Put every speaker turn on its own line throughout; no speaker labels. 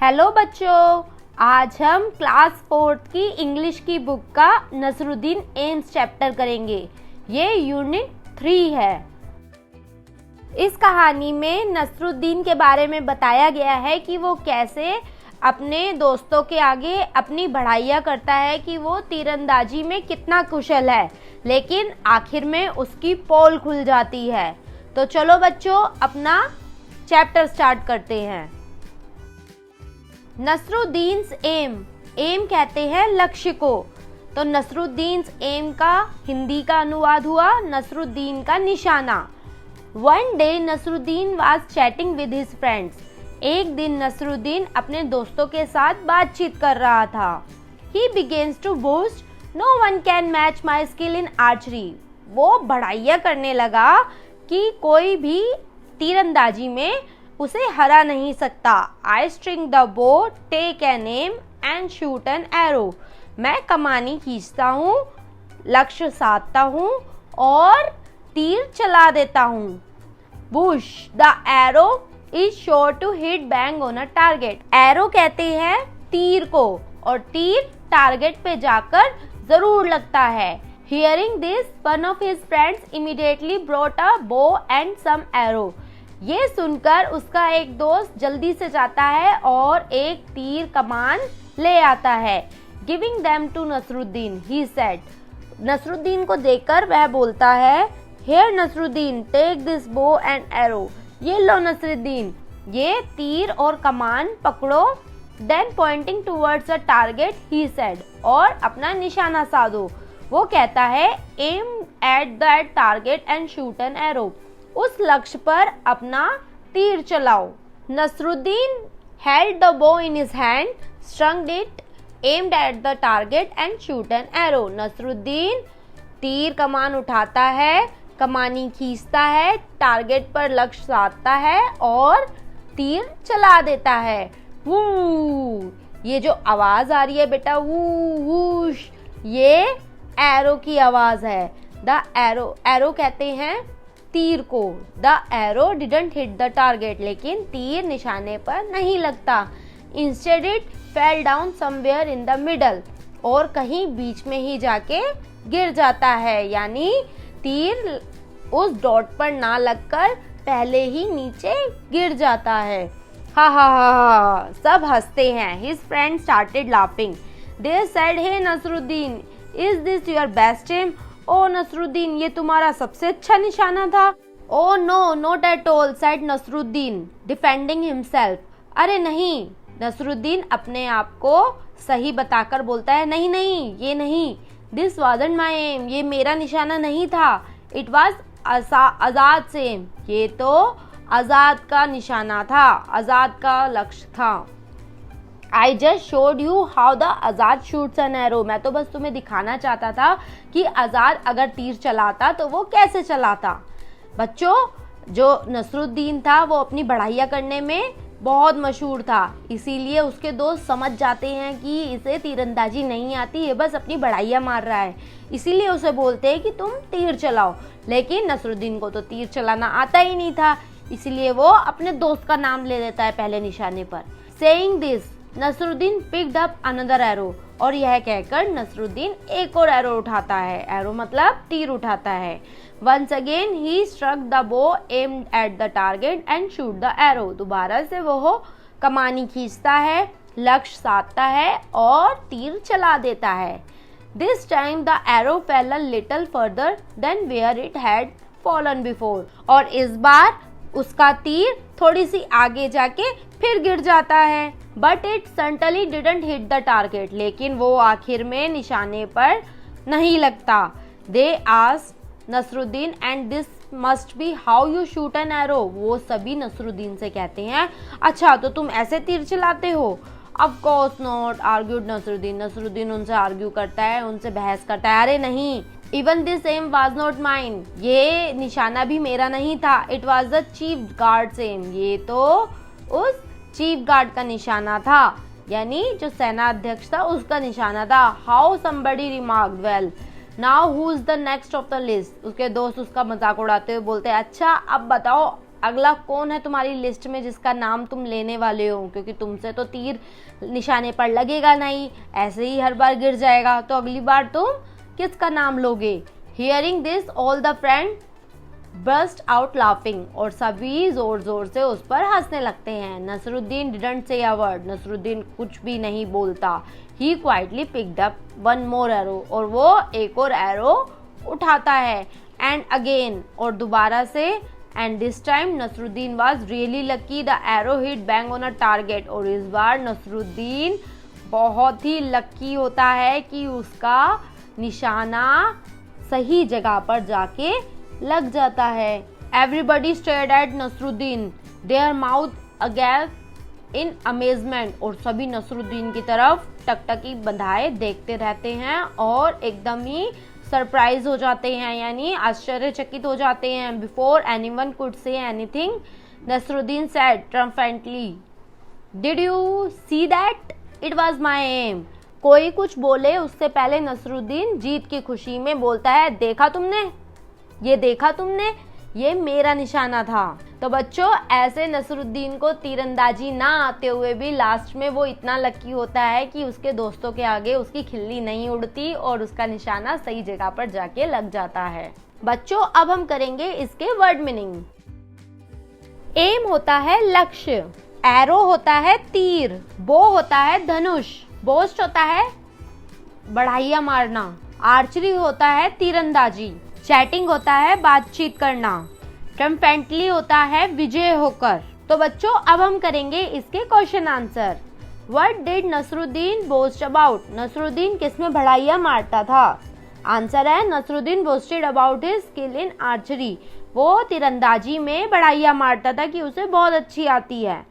Hello बच्चों, आज हम क्लास 4th की इंग्लिश की बुक का नसरुद्दीन एम्स चैप्टर करेंगे। ये यूनिट 3 है। इस कहानी में नसरुद्दीन के बारे में बताया गया है कि वो कैसे अपने दोस्तों के आगे अपनी बढ़ाइयाँ करता है कि वो तीरंदाजी में कितना कुशल है, लेकिन आखिर में उसकी पोल खुल जाती है। तो चलो बच्चों, अपना चैप्टर स्टार्ट करते हैं। नसरुद्दीन्स एम कहते हैं लक्ष्य को, तो नसरुद्दीन्स एम का हिंदी का अनुवाद हुआ नसरुद्दीन का निशाना। One day Nasruddin was chatting with his friends. एक दिन नसरुद्दीन अपने दोस्तों के साथ बातचीत कर रहा था। He begins to boast, no one can match my skill in archery. वो बढ़ाइया करने लगा कि कोई भी तीरंदाजी में उसे हरा नहीं सकता। I string the bow, take an aim and shoot an arrow. मैं कमानी खींचता हूँ, लक्ष्य साधता हूँ और तीर चला देता हूँ। Whoosh, the arrow is sure to hit bang on a target. Arrow कहते हैं तीर को, और तीर टारगेट पे जाकर जरूर लगता है। Hearing this, one of his friends immediately brought a bow and some arrow. ये सुनकर उसका एक दोस्त जल्दी से जाता है और एक तीर कमान ले आता है। Giving them to Nasruddin, he said. Nasruddin को देखकर वह बोलता है, here Nasruddin, take this bow and arrow. ये लो नसरुद्दीन, ये तीर और कमान पकड़ो। Then pointing towards a target, he said, और अपना निशाना साधो। वो कहता है, aim at that target and shoot an arrow. उस लक्ष्य पर अपना तीर चलाओ। Nasruddin held the bow in his hand, strung it, aimed at the target and shoot an arrow. Nasruddin तीर कमान उठाता है, कमानी खींचता है, टारगेट पर लक्ष्य साधता है और तीर चला देता है। वू, ये जो आवाज आ रही है बेटा, वू वूश, ये एरो की आवाज है। द एरो कहते हैं तीर को। The arrow didn't hit the target, लेकिन तीर निशाने पर नहीं लगता। Instead it fell down somewhere in the middle, और कहीं बीच में ही जाके गिर जाता है, यानी तीर उस डॉट पर ना लगकर पहले ही नीचे गिर जाता है। हा हा हा, सब हंसते हैं। His friend started laughing. They said, hey Nasruddin, is this your best aim? Oh Nasruddin, ये तुम्हारा सबसे अच्छा निशाना था। Oh no, not at all, said Nasruddin, defending himself. अरे नहीं, नसरुद्दीन अपने आप को सही बताकर बोलता है, नहीं नहीं, ये नहीं। दिस वाजंट माई एम, ये मेरा निशाना नहीं था। इट वाज आजाद से एम, ये तो आजाद का निशाना था, आजाद का लक्ष्य था। I just showed you how the Azad shoots an arrow। मैं तो बस तुम्हें दिखाना चाहता था कि आजाद अगर तीर चलाता तो वो कैसे चलाता। बच्चों, जो नसरुद्दीन था वो अपनी बढ़ाइयाँ करने में बहुत मशहूर था, इसीलिए उसके दोस्त समझ जाते हैं कि इसे तीरंदाजी नहीं आती, ये बस अपनी बढ़ाइयाँ मार रहा है, इसीलिए उसे बोलते हैं कि तुम तीर चलाओ। लेकिन नसरुद्दीन को तो तीर चलाना आता ही नहीं था, इसीलिए वो अपने दोस्त का नाम ले लेता है पहले निशाने पर। Saying this, Nasruddin picked up another arrow, और यह कहकर नसरुद्दीन एक और एरो उठाता है। एरो मतलब तीर उठाता है। Once again he struck the bow, aimed at the target and shoot the arrow. दोबारा से वो कमानी खींचता है, लक्ष्य साधता है और तीर चला देता है। This time the arrow fell a little further than where it had fallen before. और इस बार उसका तीर थोड़ी सी आगे जाके फिर गिर जाता है। But it certainly didn't hit the target, लेकिन वो आखिर में निशाने पर नहीं लगता। They asked Nasruddin, and this must be how you shoot an arrow. वो सभी नसरुद्दीन से कहते हैं, अच्छा तो तुम ऐसे तीर चलाते हो? Of course not, argued Nasruddin. Nasruddin उनसे आर्ग्यू करता है, उनसे बहस करता है, अरे नहीं, even this aim was not mine, ये निशाना भी मेरा नहीं था। It was the chief guard's aim, ये तो उस चीफ गार्ड का निशाना था, यानी जो सेना अध्यक्ष था उसका निशाना था। How somebody remarked, well now who is the next of the list. उसके दोस्त उसका मजाक उड़ाते हुए बोलते हैं, अच्छा अब बताओ अगला कौन है तुम्हारी लिस्ट में जिसका नाम तुम लेने वाले हो, क्योंकि तुमसे तो तीर निशाने पर लगेगा नहीं, ऐसे ही हर बार गिर जाएगा, तो अगली बार तुम किसका नाम लोगे। Hearing this all the friend burst out laughing, और सभी जोर जोर से उस पर हंसने लगते हैं। Nasruddin didn't say a word, Nasruddin कुछ भी नहीं बोलता। He quietly picked up one more arrow, और वो एक और एरो उठाता है। एंड अगेन, और दोबारा से। And this time Nasruddin was really lucky, the arrow hit bang on a target, और इस बार नसरुद्दीन बहुत ही लकी होता है कि उसका निशाना सही जगह पर जाके लग जाता है। Everybody stared at Nasruddin, their mouth agape in amazement, और सभी नसरुद्दीन की तरफ टकटकी बंधाए देखते रहते हैं और एकदम ही सरप्राइज हो जाते हैं, यानी आश्चर्यचकित हो जाते हैं। Before anyone could say anything, Nasruddin said triumphantly, did you see that, it was my aim. कोई कुछ बोले उससे पहले नसरुद्दीन जीत की खुशी में बोलता है, देखा तुमने, ये देखा तुमने, ये मेरा निशाना था। तो बच्चों, ऐसे नसरुद्दीन को तीरंदाजी ना आते हुए भी लास्ट में वो इतना लकी होता है कि उसके दोस्तों के आगे उसकी खिल्ली नहीं उड़ती और उसका निशाना सही जगह पर जाके लग जाता है। बच्चों, अब हम करेंगे इसके वर्ड मीनिंग। एम होता है लक्ष्य, एरो होता है तीर, बो होता है धनुष, बोस्ट होता है बढ़ाइया मारना, आर्चरी होता है तीरंदाजी, चैटिंग होता है बातचीत करना, ट्रम्पेंटली होता है विजय होकर। तो बच्चों, अब हम करेंगे इसके question answer. What did Nasruddin boast about, Nasruddin किसमें बढ़ाइया मारता था। आंसर है Nasruddin boasted about his skill in archery, वो तीरंदाजी में बढ़ाइया मारता था कि उसे बहुत अच्छी आती है।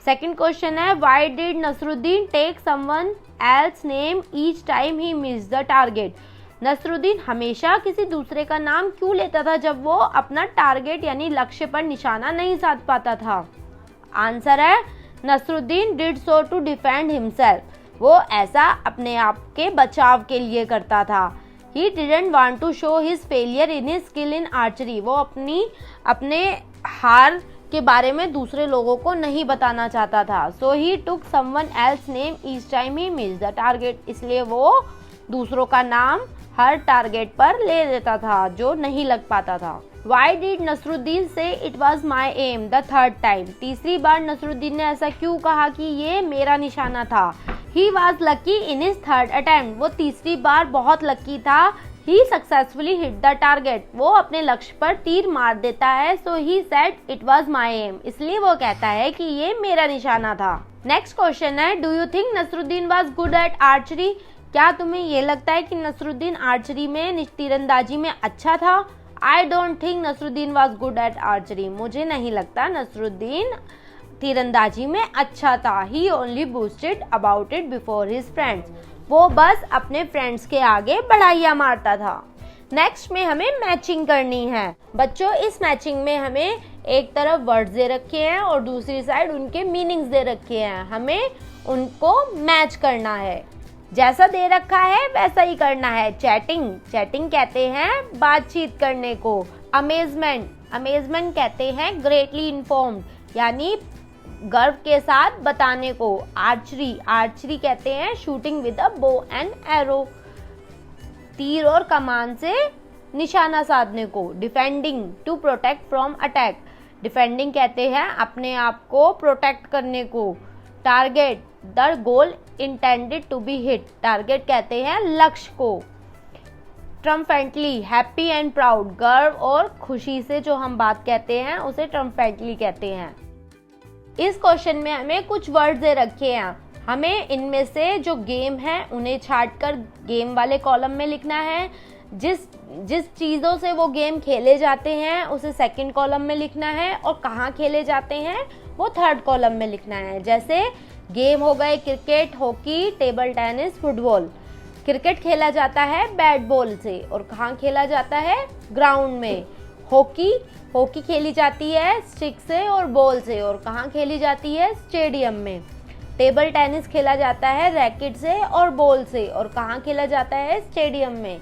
सेकंड क्वेश्चन है, why did Nasruddin take someone else name each time he miss the target, Nasruddin हमेशा किसी दूसरे का नाम क्यों लेता था जब वो अपना टारगेट यानी लक्ष्य पर निशाना नहीं साध पाता था। आंसर है Nasruddin did so to defend himself, वो ऐसा अपने आप के बचाव के लिए करता था। He didn't want to show his failure in his skill in archery, वो अपने हार के बारे में दूसरे लोगों को नहीं बताना चाहता था। So he took someone else name each time he miss the target, इसलिए वो दूसरों का नाम हर टारगेट पर ले लेता था जो नहीं लग पाता था। Why did नसरुद्दीन से it was my am the third time, तीसरी बार नसरुद्दीन ने ऐसा क्यों कहा कि ये मेरा निशाना था। He was lucky in his third attempt, वो तीसरी बार बहुत लकी था। He successfully hit the target, वो अपने लक्ष्य पर तीर मार देता है। So he said it was my aim, इसलिए वो कहता है कि ये मेरा निशाना था। नेक्स्ट क्वेश्चन है, do you think Nasruddin was good at archery, क्या तुम्हें ये लगता है कि नसरुद्दीन आर्चरी में तीरंदाजी में अच्छा था। I don't think Nasruddin was good at archery, मुझे नहीं लगता नसरुद्दीन तीरंदाजी में अच्छा था। He only boasted about it before his friends, वो बस अपने फ्रेंड्स के आगे बढ़ाइया मारता था। नेक्स्ट में हमें मैचिंग करनी है। बच्चों, इस मैचिंग में हमें एक तरफ वर्ड्स दे रखे हैं और दूसरी साइड उनके मीनिंग्स दे रखे हैं, हमें उनको मैच करना है। जैसा दे रखा है वैसा ही करना है। चैटिंग कहते हैं बातचीत करने को। अमेजमेंट कहते हैं ग्रेटली इन्फॉर्म्ड, यानी गर्व के साथ बताने को। आर्चरी कहते हैं shooting with a bow and arrow, तीर और कमान से निशाना साधने को। Defending to protect from attack, defending कहते हैं अपने आप को प्रोटेक्ट करने को। Target the goal intended to be hit, target कहते हैं लक्ष्य को। ट्रम्पेंटली हैप्पी एंड प्राउड, गर्व और खुशी से जो हम बात कहते हैं उसे ट्रम्पेंटली कहते हैं। इस क्वेश्चन में हमें कुछ वर्ड्स दे रखे हैं, हमें इनमें से जो गेम है उन्हें छांटकर गेम वाले कॉलम में लिखना है। जिस चीज़ों से वो गेम खेले जाते हैं उसे सेकंड कॉलम में लिखना है, और कहाँ खेले जाते हैं वो थर्ड कॉलम में लिखना है। जैसे गेम हो गए cricket, hockey, table tennis, football. Cricket खेला जाता है बैट बॉल से, और कहाँ खेला जाता है ग्राउंड में। हॉकी खेली जाती है स्टिक से और बॉल से, और कहाँ खेली जाती है स्टेडियम में। टेबल टेनिस खेला जाता है रैकेट से और बॉल से, और कहाँ खेला जाता है स्टेडियम में।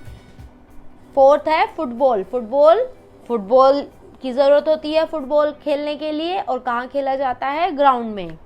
फोर्थ है फुटबॉल की ज़रूरत होती है फुटबॉल खेलने के लिए और कहाँ खेला जाता है, ग्राउंड में।